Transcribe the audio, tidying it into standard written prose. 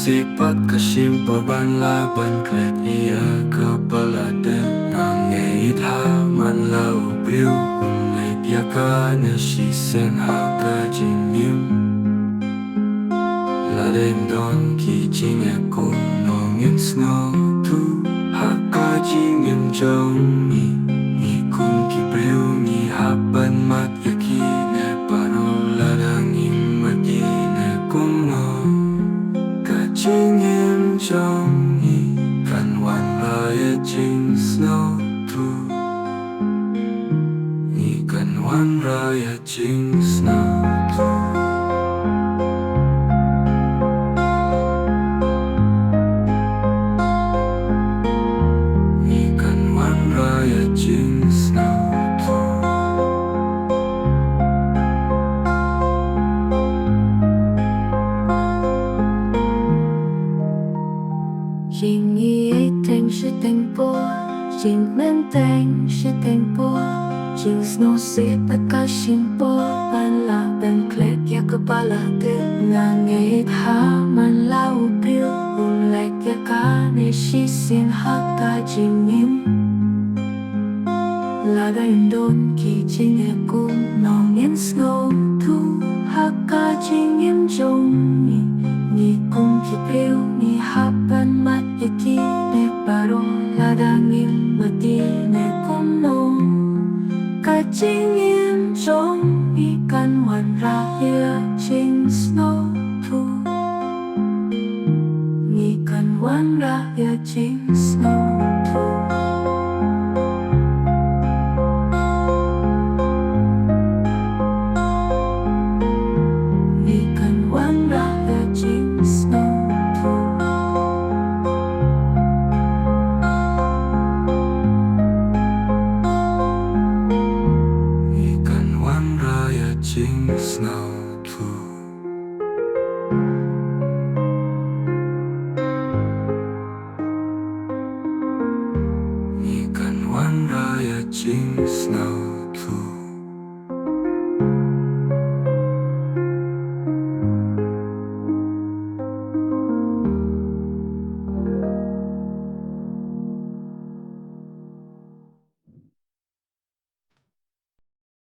sipag kasimbaban laban klet iya kepaladan Nangit haman lau briew Ungai piaka na sisen haka jinyum Laden don ki jinge kung nongin snow tu Haka jinyum jong ni kung ki briew ni haban mat yaki ne pano ladang imagi ne kung no Chính em trong nhị cần hoàn lại chính snow thu nhị cần hoàn lại chính snow thu nhị cần hoàn lại chính snow thu Chính ý ấy thành sự thành phố Chính men thành sự thành phố Chính snow sip at kasimpo Panla ben klek ya kepala Nangit haman lau briew Ulek ya kane sisin haka jingim Laga yundon ki jinge kung nongin snow tu Haka jingim jong ni kung ki briew ni hapan mat yaki ne paro ladangim mati ne kono Kajingim jong ikan wan raya jing snow tu Ikan wan raya jing snow tu Ikan wan raya jing snow tu Ikan wan raya jing snow